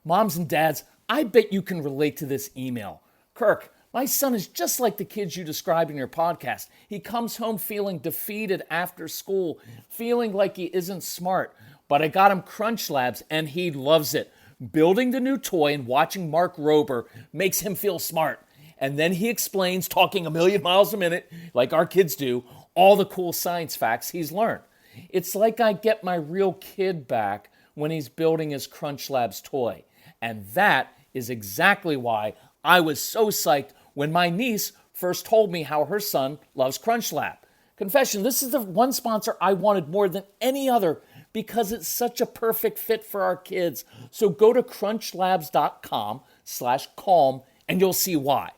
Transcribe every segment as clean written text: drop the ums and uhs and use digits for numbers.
Moms and dads, I bet you can relate to this email. Kirk, my son is just like the kids you described in your podcast. He comes home feeling defeated after school, feeling like he isn't smart. But I got him Crunch Labs and he loves it. Building the new toy and watching Mark Rober makes him feel smart. And then he explains, talking a million miles a minute, like our kids do, all the cool science facts he's learned. It's like I get my real kid back when he's building his Crunch Labs toy. And that is exactly why I was so psyched when my niece first told me how her son loves Crunch Lab. Confession, this is the one sponsor I wanted more than any other because it's such a perfect fit for our kids. So go to crunchlabs.com/calm and you'll see why.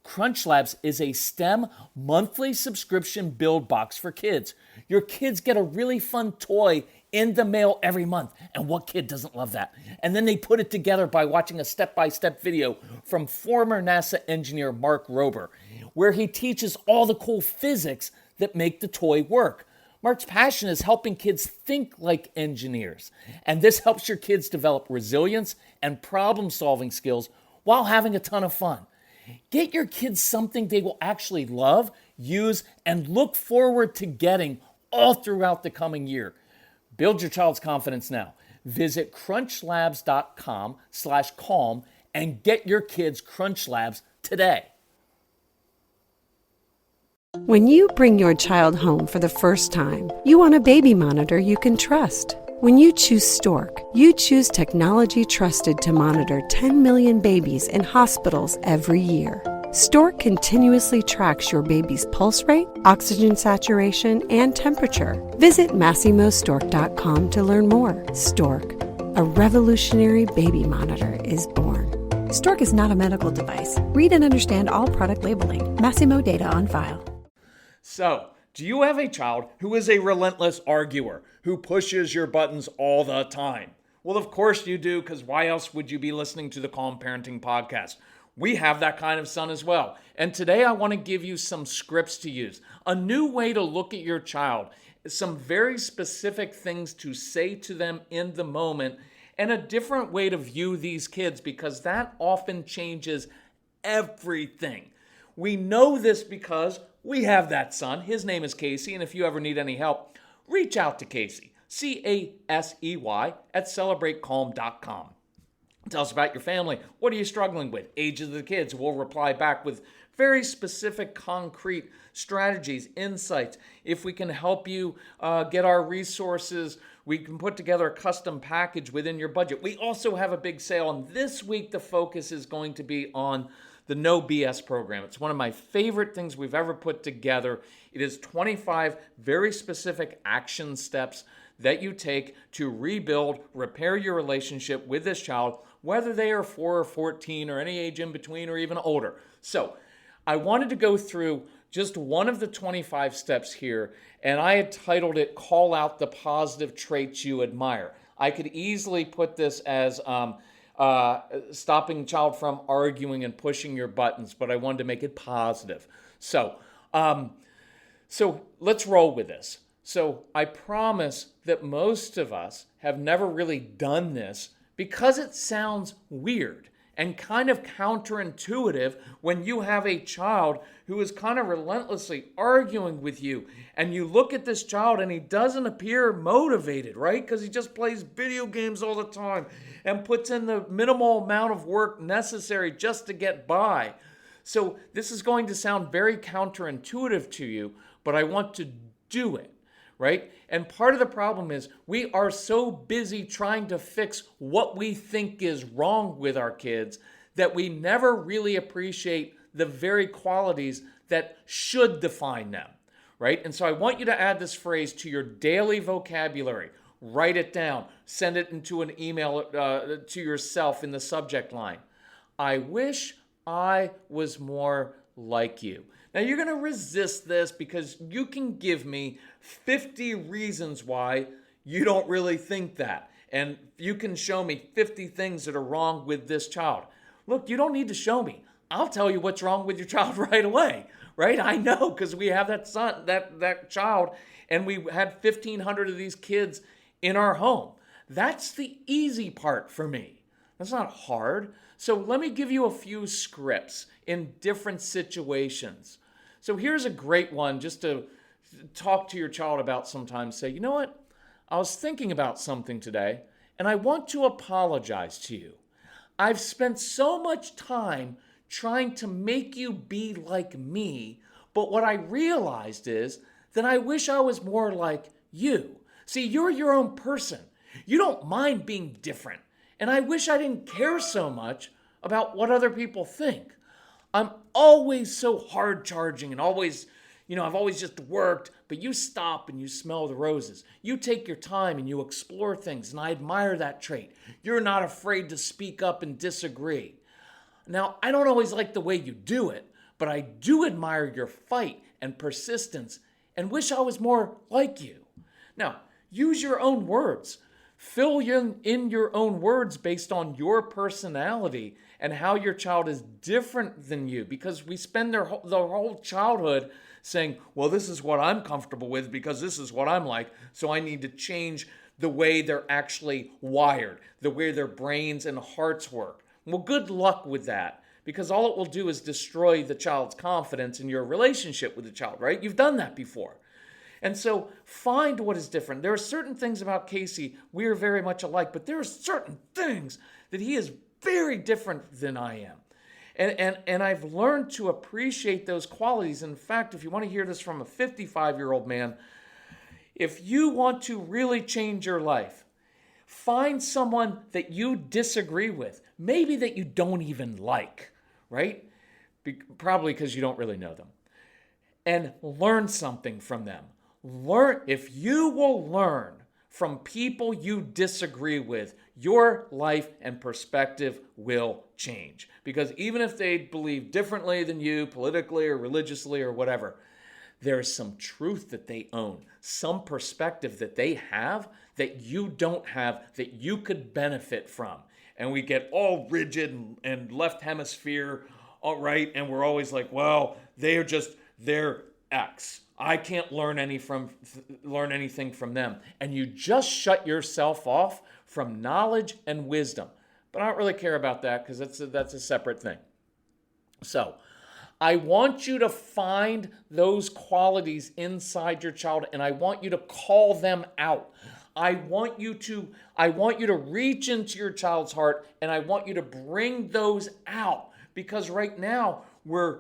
Crunch Labs is a STEM monthly subscription build box for kids. Your kids get a really fun toy in the mail every month. And what kid doesn't love that? And then they put it together by watching a step-by-step video from former NASA engineer Mark Rober, where he teaches all the cool physics that make the toy work. Mark's passion is helping kids think like engineers. And this helps your kids develop resilience and problem-solving skills while having a ton of fun. Get your kids something they will actually love, use, and look forward to getting all throughout the coming year. Build your child's confidence now. Visit crunchlabs.com/calm and get your kids Crunch Labs today. When you bring your child home for the first time, you want a baby monitor you can trust. When you choose Stork, you choose technology trusted to monitor 10 million babies in hospitals every year. Stork continuously tracks your baby's pulse rate, oxygen saturation, and temperature. Visit MassimoStork.com to learn more. Stork, a revolutionary baby monitor, is born. Stork is not a medical device. Read and understand all product labeling. Massimo data on file. So, do you have a child who is a relentless arguer, who pushes your buttons all the time? Well, of course you do, because why else would you be listening to the Calm Parenting Podcast? We have that kind of son as well. And today I want to give you some scripts to use, a new way to look at your child, some very specific things to say to them in the moment, and a different way to view these kids, because that often changes everything. We know this because we have that son. His name is Casey, and if you ever need any help, reach out to Casey, CASEY, at celebratecalm.com. Tell us about your family. What are you struggling with? Ages of the kids. We'll reply back with very specific, concrete strategies, insights. If we can help you get our resources, we can put together a custom package within your budget. We also have a big sale, and this week the focus is going to be on the No BS program. It's one of my favorite things we've ever put together. It is 25 very specific action steps that you take to rebuild, repair your relationship with this child, whether they are 4 or 14 or any age in between or even older. So I wanted to go through just one of the 25 steps here, and I had titled it, Call Out the Positive Traits You Admire. I could easily put this as stopping a child from arguing and pushing your buttons, but I wanted to make it positive. So let's roll with this. So I promise that most of us have never really done this because it sounds weird and kind of counterintuitive when you have a child who is kind of relentlessly arguing with you, and you look at this child and he doesn't appear motivated, right? Because he just plays video games all the time and puts in the minimal amount of work necessary just to get by. So this is going to sound very counterintuitive to you, but I want to do it, right? And part of the problem is we are so busy trying to fix what we think is wrong with our kids that we never really appreciate the very qualities that should define them, right? And so I want you to add this phrase to your daily vocabulary. Write it down. Send it into an email to yourself in the subject line. I wish I was more like you. Now, you're going to resist this because you can give me 50 reasons why you don't really think that. And you can show me 50 things that are wrong with this child. Look, you don't need to show me. I'll tell you what's wrong with your child right away, right? I know, because we have that son, that child, and we had 1,500 of these kids in our home. That's the easy part for me. That's not hard. So let me give you a few scripts in different situations. So here's a great one just to talk to your child about sometimes. Say, you know what? I was thinking about something today, and I want to apologize to you. I've spent so much time trying to make you be like me, but what I realized is that I wish I was more like you. See, you're your own person. You don't mind being different. And I wish I didn't care so much about what other people think. I'm always so hard charging and always, I've always just worked, but you stop and you smell the roses. You take your time and you explore things, and I admire that trait. You're not afraid to speak up and disagree. Now, I don't always like the way you do it, but I do admire your fight and persistence and wish I was more like you. Now, use your own words. Fill in your own words based on your personality and how your child is different than you, because we spend their whole childhood saying, well, this is what I'm comfortable with because this is what I'm like, so I need to change the way they're actually wired, the way their brains and hearts work. Well, good luck with that, because all it will do is destroy the child's confidence in your relationship with the child, right? You've done that before. And so find what is different. There are certain things about Casey we are very much alike, but there are certain things that he is very different than I am. And I've learned to appreciate those qualities. In fact, if you want to hear this from a 55-year-old man, if you want to really change your life, find someone that you disagree with, maybe that you don't even like, right? Probably because you don't really know them. And learn something from them. If you will learn from people you disagree with, your life and perspective will change. Because even if they believe differently than you, politically or religiously or whatever, there's some truth that they own, some perspective that they have that you don't have, that you could benefit from. And we get all rigid and left hemisphere, all right, and we're always like, well, they're X. I can't learn anything from them. And you just shut yourself off from knowledge and wisdom. But I don't really care about that because that's a separate thing. So I want you to find those qualities inside your child, and I want you to call them out. I want you to reach into your child's heart, and I want you to bring those out, because right now we're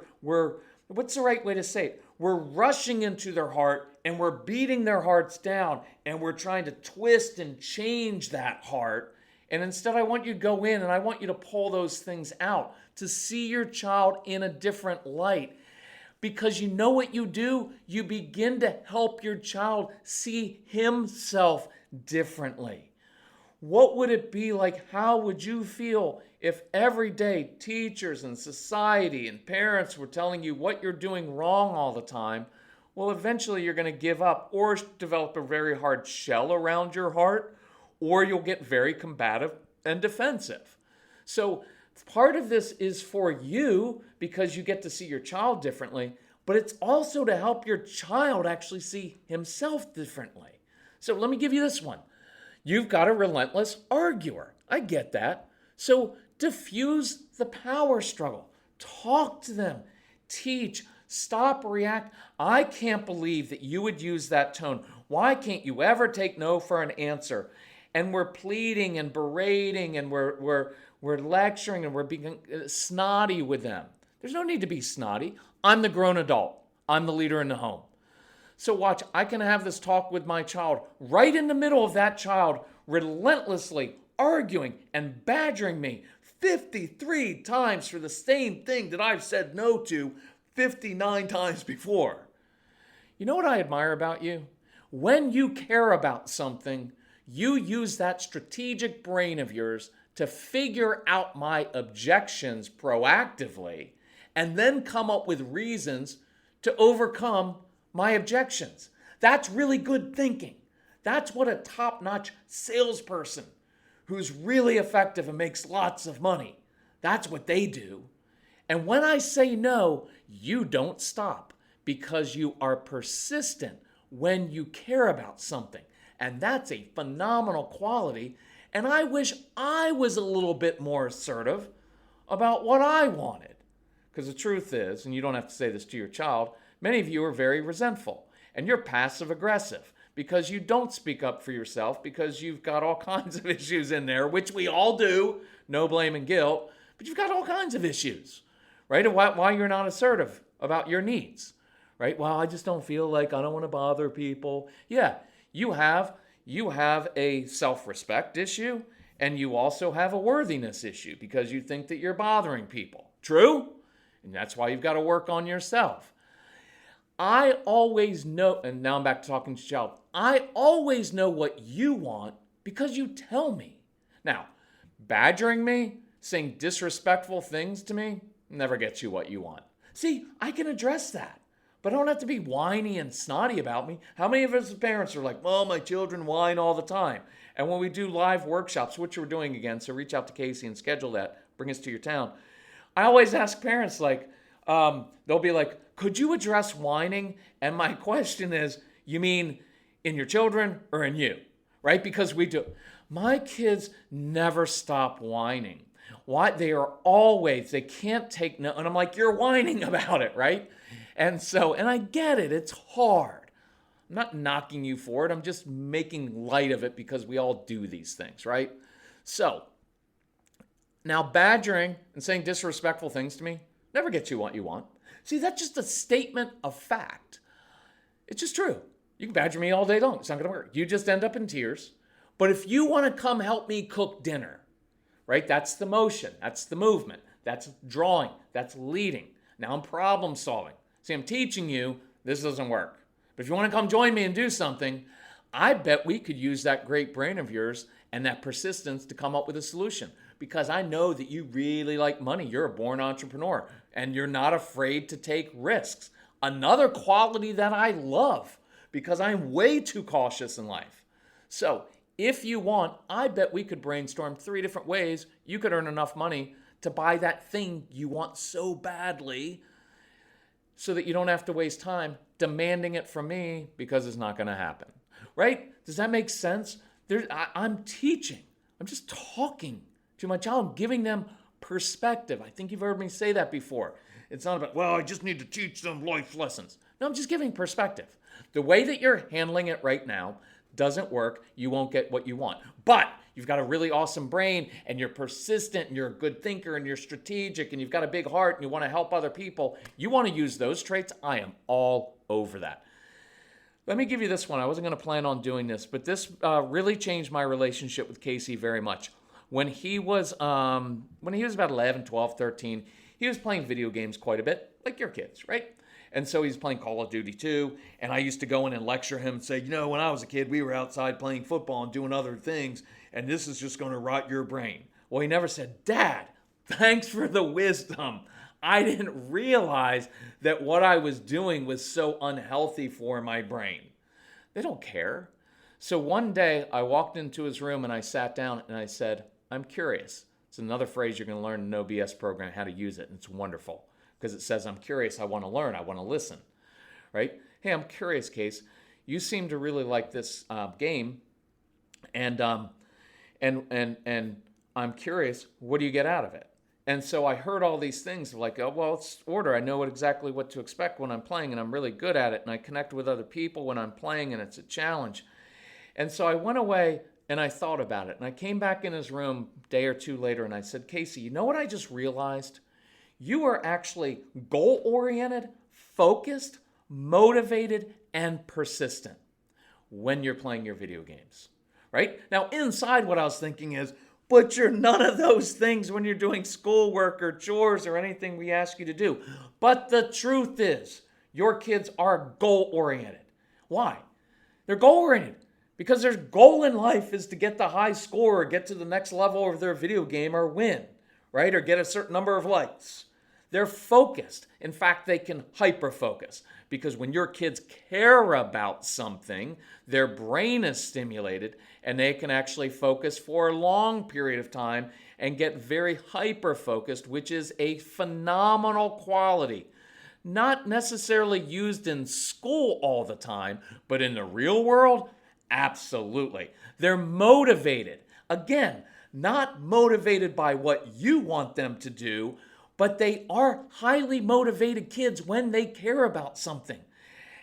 what's the right way to say it? We're rushing into their heart and we're beating their hearts down and we're trying to twist and change that heart. And instead, I want you to go in and I want you to pull those things out to see your child in a different light. Because you know what you do? You begin to help your child see himself differently. What would it be like? How would you feel if every day teachers and society and parents were telling you what you're doing wrong all the time? Well, eventually you're going to give up or develop a very hard shell around your heart, or you'll get very combative and defensive. So part of this is for you because you get to see your child differently, but it's also to help your child actually see himself differently. So let me give you this one. You've got a relentless arguer. I get that. So diffuse the power struggle. Talk to them. Teach. Stop, react. I can't believe that you would use that tone. Why can't you ever take no for an answer? And we're pleading and berating and we're lecturing and we're being snotty with them. There's no need to be snotty. I'm the grown adult. I'm the leader in the home. So watch, I can have this talk with my child right in the middle of that child relentlessly arguing and badgering me 53 times for the same thing that I've said no to 59 times before. You know what I admire about you? When you care about something, you use that strategic brain of yours to figure out my objections proactively and then come up with reasons to overcome my objections. That's really good thinking. That's what a top-notch salesperson who's really effective and makes lots of money, that's what they do. And when I say no, you don't stop because you are persistent when you care about something. And that's a phenomenal quality. And I wish I was a little bit more assertive about what I wanted. Because the truth is, and you don't have to say this to your child, many of you are very resentful and you're passive aggressive because you don't speak up for yourself because you've got all kinds of issues in there, which we all do, no blame and guilt, but you've got all kinds of issues, right? And why you're not assertive about your needs, right? Well, I just don't feel like I don't want to bother people. Yeah, you have a self-respect issue and you also have a worthiness issue because you think that you're bothering people. True? And that's why you've got to work on yourself. I always know, and now I'm back to talking to your child, I always know what you want because you tell me. Now, badgering me, saying disrespectful things to me, never gets you what you want. See, I can address that, but I don't have to be whiny and snotty about me. How many of us as parents are like, well, my children whine all the time? And when we do live workshops, which we're doing again, so reach out to Casey and schedule that, bring us to your town. I always ask parents, like, they'll be like, could you address whining? And my question is, you mean in your children or in you? Right? Because we do. My kids never stop whining. Why? They can't take no. And I'm like, you're whining about it, right? And I get it. It's hard. I'm not knocking you for it. I'm just making light of it because we all do these things, right? So, now badgering and saying disrespectful things to me never gets you what you want. See, that's just a statement of fact. It's just true. You can badger me all day long. It's not going to work. You just end up in tears. But if you want to come help me cook dinner, right? That's the motion. That's the movement. That's drawing. That's leading. Now I'm problem solving. See, I'm teaching you this doesn't work. But if you want to come join me and do something, I bet we could use that great brain of yours and that persistence to come up with a solution. Because I know that you really like money. You're a born entrepreneur and you're not afraid to take risks. Another quality that I love because I'm way too cautious in life. So if you want, I bet we could brainstorm 3 different ways you could earn enough money to buy that thing you want so badly so that you don't have to waste time demanding it from me because it's not going to happen. Right? Does that make sense? I'm teaching. I'm just talking to my child, I'm giving them perspective. I think you've heard me say that before. It's not about, well, I just need to teach them life lessons. No, I'm just giving perspective. The way that you're handling it right now doesn't work. You won't get what you want. But you've got a really awesome brain and you're persistent and you're a good thinker and you're strategic and you've got a big heart and you want to help other people. You want to use those traits? I am all over that. Let me give you this one. I wasn't going to plan on doing this, but this really changed my relationship with Casey very much. When he was about 11, 12, 13, he was playing video games quite a bit, like your kids, right? And so he's playing Call of Duty too. And I used to go in and lecture him and say, when I was a kid, we were outside playing football and doing other things, and this is just going to rot your brain. Well, he never said, Dad, thanks for the wisdom. I didn't realize that what I was doing was so unhealthy for my brain. They don't care. So one day I walked into his room and I sat down and I said, I'm curious. It's another phrase you're going to learn in the No BS program, how to use it. And it's wonderful because it says, I'm curious. I want to learn. I want to listen, right? Hey, I'm curious, Case. You seem to really like this game. And I'm curious, what do you get out of it? And so I heard all these things like, oh, well, it's order. I know exactly what to expect when I'm playing and I'm really good at it. And I connect with other people when I'm playing and it's a challenge. And so I went away and I thought about it. And I came back in his room a day or two later and I said, Casey, you know what I just realized? You are actually goal-oriented, focused, motivated, and persistent when you're playing your video games, right? Now, inside what I was thinking is, but you're none of those things when you're doing schoolwork or chores or anything we ask you to do. But the truth is, your kids are goal-oriented. Why? They're goal-oriented because their goal in life is to get the high score or get to the next level of their video game or win, right? Or get a certain number of likes. They're focused. In fact, they can hyper-focus because when your kids care about something, their brain is stimulated and they can actually focus for a long period of time and get very hyper-focused, which is a phenomenal quality. Not necessarily used in school all the time, but in the real world, absolutely. They're motivated. Again, not motivated by what you want them to do, but they are highly motivated kids when they care about something.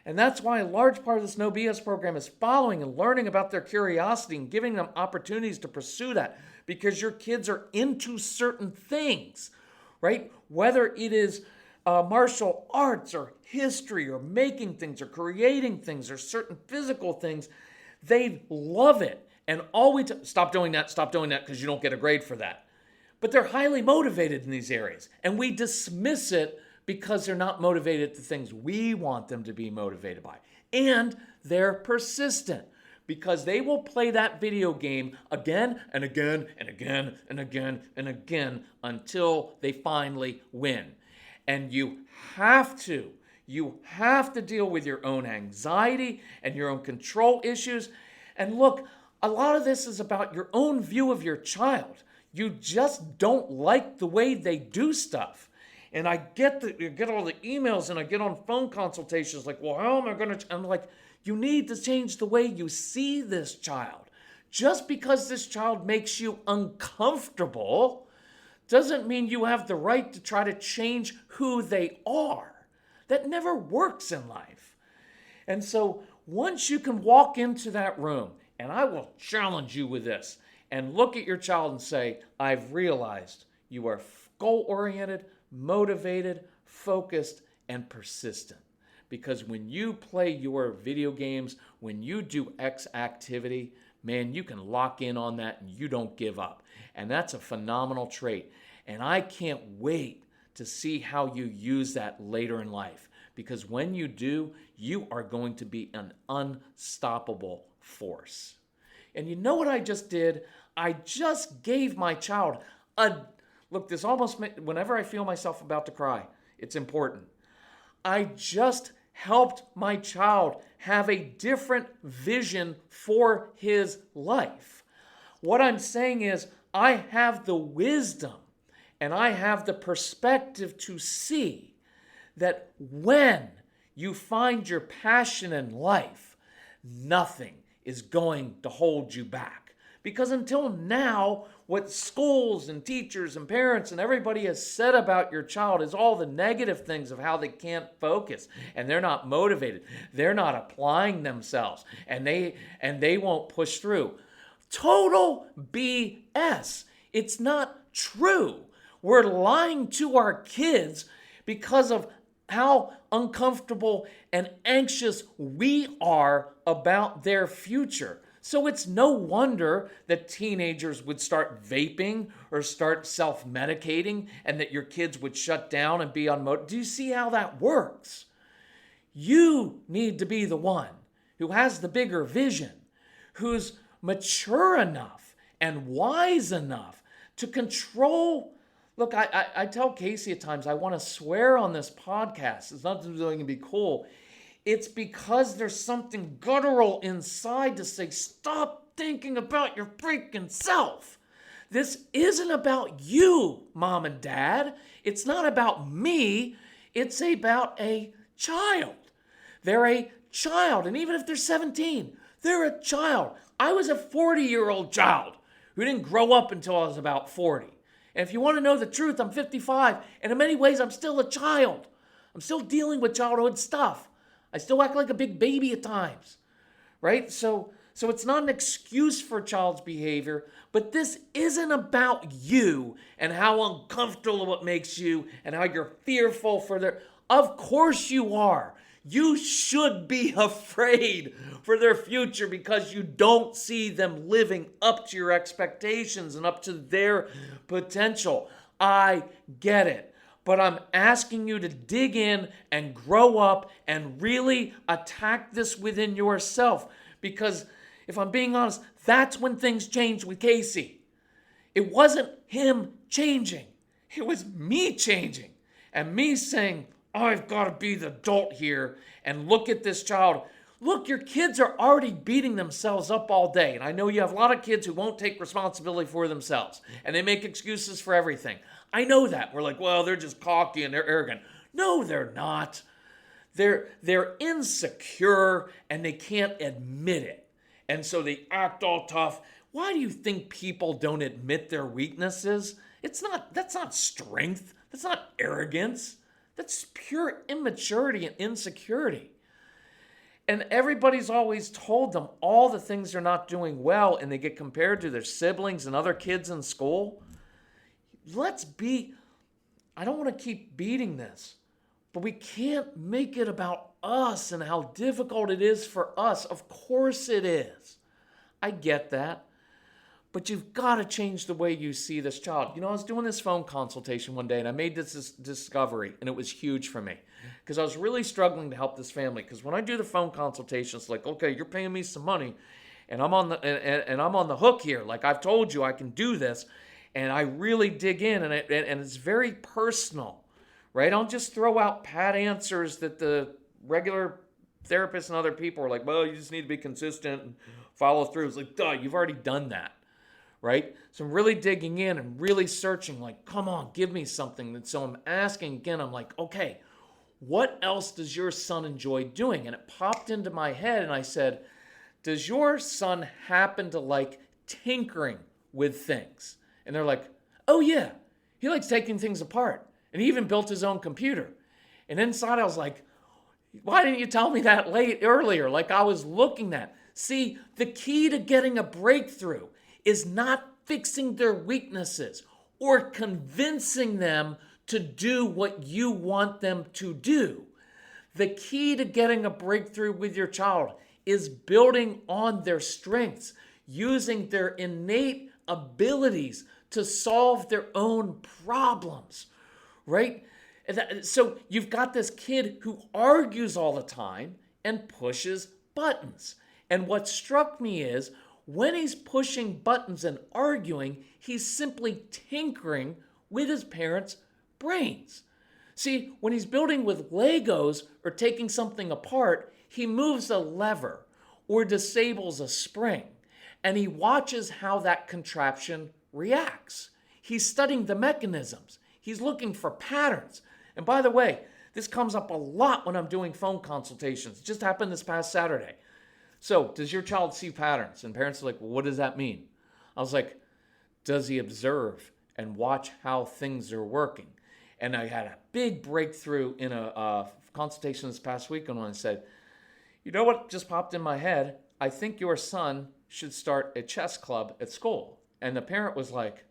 And that's why a large part of this No BS program is following and learning about their curiosity and giving them opportunities to pursue that, because your kids are into certain things, right? Whether it is martial arts or history or making things or creating things or certain physical things, they love it. And always stop doing that because you don't get a grade for that. But they're highly motivated in these areas. And we dismiss it because they're not motivated to things we want them to be motivated by. And they're persistent because they will play that video game again and again and again and again and again until they finally win. And you have to deal with your own anxiety and your own control issues. And look, a lot of this is about your own view of your child. You just don't like the way they do stuff. And I get all the emails and I get on phone consultations like, well, how am I going to? I'm like, you need to change the way you see this child. Just because this child makes you uncomfortable doesn't mean you have the right to try to change who they are. That never works in life. And so once you can walk into that room, and I will challenge you with this, and look at your child and say, I've realized you are goal-oriented, motivated, focused, and persistent. Because when you play your video games, when you do X activity, man, you can lock in on that and you don't give up. And that's a phenomenal trait. And I can't wait to see how you use that later in life. Because when you do, you are going to be an unstoppable force. And you know what I just did? I just gave my child look, this almost, whenever I feel myself about to cry, it's important. I just helped my child have a different vision for his life. What I'm saying is, I have the wisdom and I have the perspective to see that when you find your passion in life, nothing is going to hold you back. Because until now, what schools and teachers and parents and everybody has said about your child is all the negative things of how they can't focus and they're not motivated. They're not applying themselves and they won't push through. Total BS. It's not true. We're lying to our kids because of how uncomfortable and anxious we are about their future. So it's no wonder that teenagers would start vaping or start self-medicating and that your kids would shut down and be unmotivated. Do you see how that works? You need to be the one who has the bigger vision, who's mature enough and wise enough to control. Look, I tell Casey at times, I want to swear on this podcast. It's not going to be cool. It's because there's something guttural inside to say, stop thinking about your freaking self. This isn't about you, mom and dad. It's not about me. It's about a child. They're a child. And even if they're 17, they're a child. I was a 40-year-old child who didn't grow up until I was about 40. And if you want to know the truth, I'm 55. And in many ways, I'm still a child. I'm still dealing with childhood stuff. I still act like a big baby at times, right? So it's not an excuse for a child's behavior, but this isn't about you and how uncomfortable it makes you and how you're fearful for their... Of course you are. You should be afraid for their future because you don't see them living up to your expectations and up to their potential. I get it. But I'm asking you to dig in and grow up and really attack this within yourself. Because if I'm being honest, that's when things changed with Casey. It wasn't him changing. It was me changing. And me saying, I've got to be the adult here and look at this child. Look, your kids are already beating themselves up all day. And I know you have a lot of kids who won't take responsibility for themselves. And they make excuses for everything. I know that. We're like, well, they're just cocky and they're arrogant. No, they're not. They're insecure and they can't admit it. And so they act all tough. Why do you think people don't admit their weaknesses? That's not strength. That's not arrogance. That's pure immaturity and insecurity. And everybody's always told them all the things they're not doing well, and they get compared to their siblings and other kids in school. I don't want to keep beating this, but we can't make it about us and how difficult it is for us. Of course it is. I get that. But you've got to change the way you see this child. I was doing this phone consultation one day, and I made this discovery, and it was huge for me because I was really struggling to help this family. Because when I do the phone consultation, it's like, okay, you're paying me some money, and I'm on the hook here. Like I've told you, I can do this, and I really dig in, and it's very personal, right? I don't just throw out pat answers that the regular therapists and other people are like, well, you just need to be consistent and follow through. It's like, duh, you've already done that. Right? So I'm really digging in and really searching, like, come on, give me something. And so I'm asking again, I'm like, okay, what else does your son enjoy doing? And it popped into my head and I said, does your son happen to like tinkering with things? And they're like, oh yeah, he likes taking things apart. And he even built his own computer. And inside I was like, why didn't you tell me that earlier? Like I was looking at. See, the key to getting a breakthrough is not fixing their weaknesses or convincing them to do what you want them to do. The key to getting a breakthrough with your child is building on their strengths, using their innate abilities to solve their own problems, right? So you've got this kid who argues all the time and pushes buttons. And what struck me is, when he's pushing buttons and arguing, he's simply tinkering with his parents' brains. See, when he's building with Legos or taking something apart, he moves a lever or disables a spring, and he watches how that contraption reacts. He's studying the mechanisms. He's looking for patterns. And by the way, this comes up a lot when I'm doing phone consultations. It just happened this past Saturday. So, does your child see patterns? And parents are like, well, what does that mean? I was like, does he observe and watch how things are working? And I had a big breakthrough in a consultation this past week when I said, you know what just popped in my head? I think your son should start a chess club at school. And the parent was like,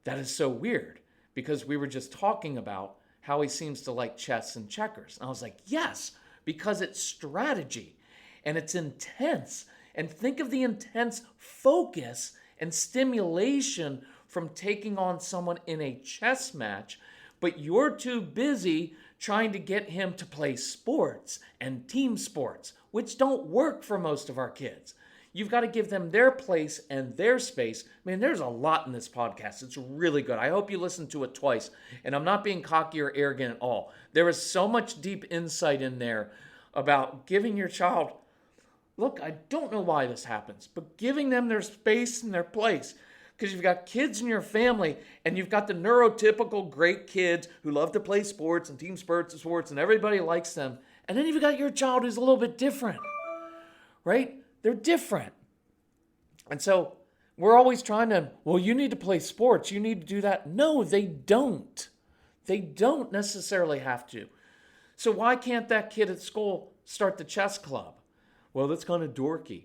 that is so weird because we were just talking about how he seems to like chess and checkers. And I was like, yes, because it's strategy. And it's intense. And think of the intense focus and stimulation from taking on someone in a chess match, but you're too busy trying to get him to play sports and team sports, which don't work for most of our kids. You've got to give them their place and their space. Man, there's a lot in this podcast. It's really good. I hope you listen to it twice. And I'm not being cocky or arrogant at all. There is so much deep insight in there about giving your child, look, I don't know why this happens, but giving them their space and their place. Because you've got kids in your family, and you've got the neurotypical great kids who love to play sports and team sports and everybody likes them. And then you've got your child who's a little bit different, right? They're different. And so we're always trying to, well, you need to play sports. You need to do that. No, they don't. They don't necessarily have to. So why can't that kid at school start the chess club? Well, that's kind of dorky.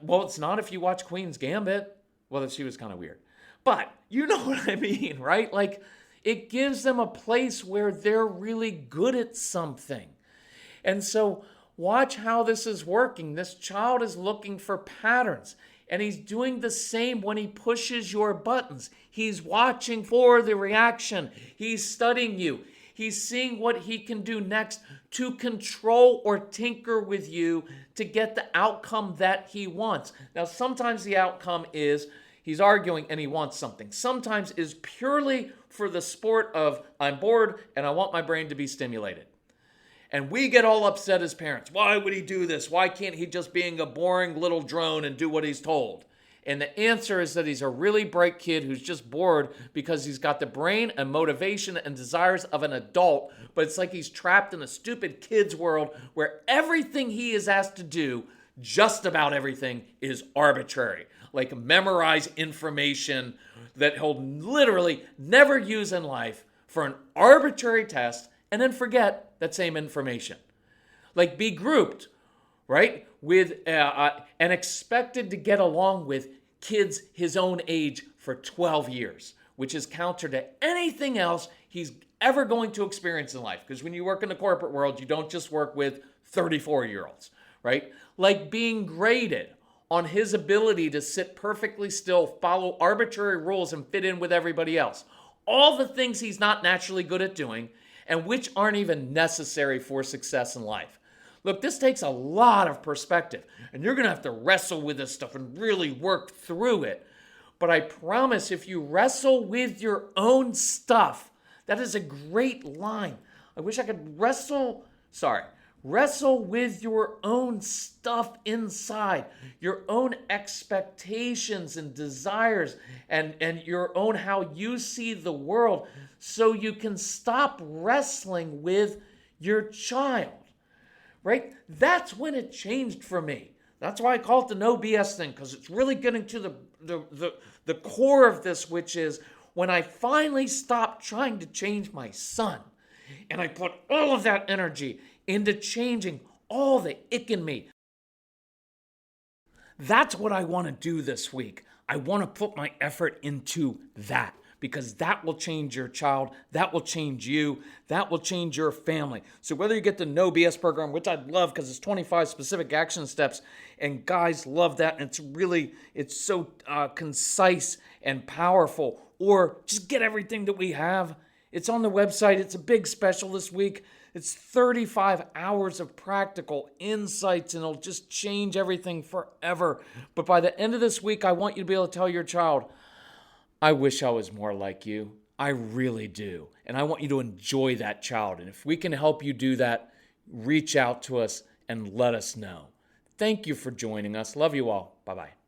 Well, it's not if you watch Queen's Gambit. Well, she was kind of weird. But you know what I mean, right? Like, it gives them a place where they're really good at something. And so watch how this is working. This child is looking for patterns. And he's doing the same when he pushes your buttons. He's watching for the reaction. He's studying you. He's seeing what he can do next to control or tinker with you to get the outcome that he wants. Now, sometimes the outcome is he's arguing and he wants something. Sometimes is purely for the sport of I'm bored and I want my brain to be stimulated. And we get all upset as parents. Why would he do this? Why can't he just being a boring little drone and do what he's told? And the answer is that he's a really bright kid who's just bored because he's got the brain and motivation and desires of an adult, but it's like he's trapped in a stupid kid's world where everything he is asked to do, just about everything, is arbitrary. like memorize information that he'll literally never use in life for an arbitrary test and then forget that same information. Like be grouped, right, with and expected to get along with kids his own age for 12 years, which is counter to anything else he's ever going to experience in life. Because when you work in the corporate world, you don't just work with 34-year-olds, right? Like being graded on his ability to sit perfectly still, follow arbitrary rules, and fit in with everybody else. All the things he's not naturally good at doing, and which aren't even necessary for success in life. Look, this takes a lot of perspective, and you're going to have to wrestle with this stuff and really work through it. But I promise if you wrestle with your own stuff, that is a great line. I wish I could wrestle with your own stuff inside, your own expectations and desires, and your own how you see the world, so you can stop wrestling with your child. Right? That's when it changed for me. That's why I call it the no BS thing, because it's really getting to the core of this, which is when I finally stopped trying to change my son, and I put all of that energy into changing all the ick in me. That's what I want to do this week. I want to put my effort into that, because that will change your child, that will change you, that will change your family. So whether you get the No BS program, which I'd love because it's 25 specific action steps, and guys love that, and it's so concise and powerful, or just get everything that we have. It's on the website. It's a big special this week. It's 35 hours of practical insights, and it'll just change everything forever. But by the end of this week, I want you to be able to tell your child, I wish I was more like you. I really do. And I want you to enjoy that child. And if we can help you do that, reach out to us and let us know. Thank you for joining us. Love you all. Bye-bye.